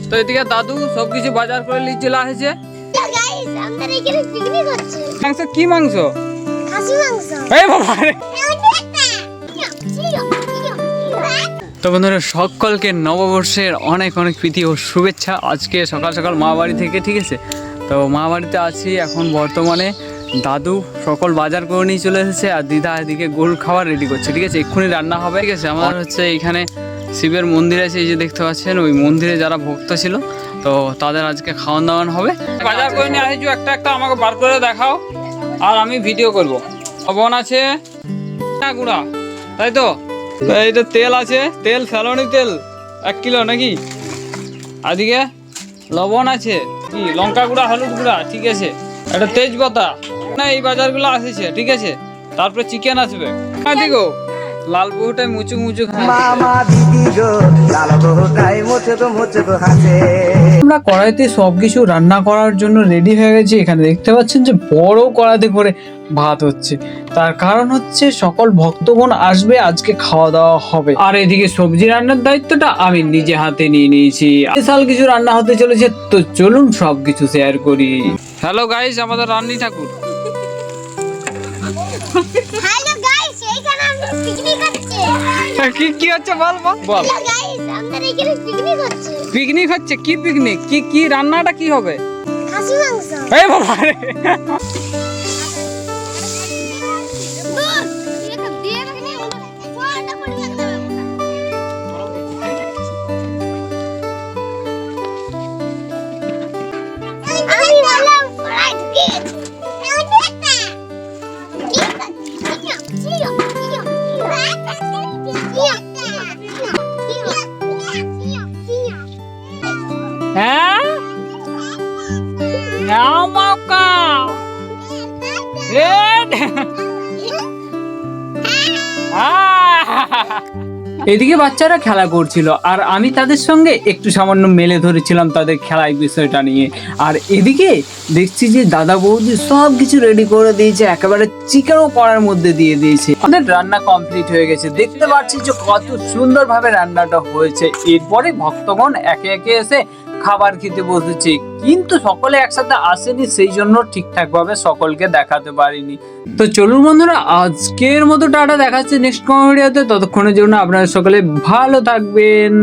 তো এদিকে দাদু সবকিছু বাজার করে নিয়ে চলে আসছে। গাইস আমরা এখানে পিকনিক হচ্ছে। মাংস কি মাংস? খাসি মাংস। এই বাবা রে। তো বন্ধুরা সকলকে নববর্ষের অনেক অনেক প্রীতি ও শুভেচ্ছা। আজকে সকাল সকাল মা বাড়ি থেকে, ঠিক আছে। তো মা বাড়িতে আছি এখন বর্তমানে। দাদু সকল বাজার করে নিয়ে চলে এসেছে আর দিদা এদিকে গোল খাবার রেডি করছে, ঠিক আছে। এক্ষুনি রান্না হবে, ঠিক আছে। আমার হচ্ছে এখানে শিবের মন্দির আছে, এই যে দেখতে পাচ্ছেন। ওই মন্দিরে যারা ভক্ত ছিল তো তাদের আজকে খাওয়ান দাওয়ান হবে। বাজার করে নিয়ে আসছো, একটা একটা আমাকে বার করে দেখাও আর আমি ভিডিও করব। লবণ আছে গুঁড়া, তাই তো। এইটা তেল আছে, তেল ফেলনি তেল 1 কিলো নাকি। এদিকে লবণ আছে, কি লঙ্কা গুঁড়া, হলুদ গুঁড়া, ঠিক আছে। একটা তেজপাতা, না এই বাজারগুলো আসছে, ঠিক আছে। তারপরে চিকেন আসবে। এদিকেও লাল বহুটাই মুচু মুচু মামা দিদি গো লাল বহুটাই মুচু হাসে। আমরা কড়াইতে সবকিছু রান্না করার জন্য রেডি হয়ে গেছি। এখানে দেখতে পাচ্ছেন যে বড় কড়াইতে করে ভাত হচ্ছে। তার কারণ হচ্ছে সকল ভক্তগণ আসবে, আজকে খাওয়া দাওয়া হবে। আর এদিকে সবজি রান্নার দায়িত্বটা আমি নিজে হাতে নিয়ে নিয়েছি। স্পেশাল কিছু রান্না হতে চলেছে, তো চলুন সবকিছু শেয়ার করি। হ্যালো গাইস, আমাদের রান্নি ঠাকুর। হ্যালো গাইস এইখানে আমরা পিকনিক হচ্ছে। কি কি হচ্ছে বল বল বল। হ্যালো গাইস আমরা এখানে পিকনিক হচ্ছে। পিকনিক হচ্ছে? কি পিকনিক? কি কি রান্নাটা কি হবে? খাসি মাংস। এই বাবা রে। আমি বললাম ফ্রাইড কিড। হ্যাঁ নাও মাকা এদিকে বাচ্চারা খেলা করছিল আর আমি তাদের সঙ্গে একটু সামান্য মেলে ধরেছিলাম তাদের খেলার বিষয়টা নিয়ে। আর এদিকে দেখছি যে দাদা বৌদি সব কিছু রেডি করে দিয়েছে, একেবারে চিকেনও কড়ার মধ্যে দিয়ে দিয়েছে। আমাদের রান্না কমপ্লিট হয়ে গেছে, দেখতে পাচ্ছি যে কত সুন্দরভাবে রান্নাটা হয়েছে। এরপরে ভক্তগণ একে একে এসে খাবার খেতে বসেছে, কিন্তু সকলে একসাথে আসেনি, সেই জন্য ঠিকঠাক ভাবে সকলকে দেখাতে পারিনি। তো চলুন বন্ধুরা, আজকের মতো টাটা, দেখাচ্ছে নেক্সট কোনো ভিডিওতে। ততক্ষণের জন্য আপনারা সকলে ভালো থাকবেন।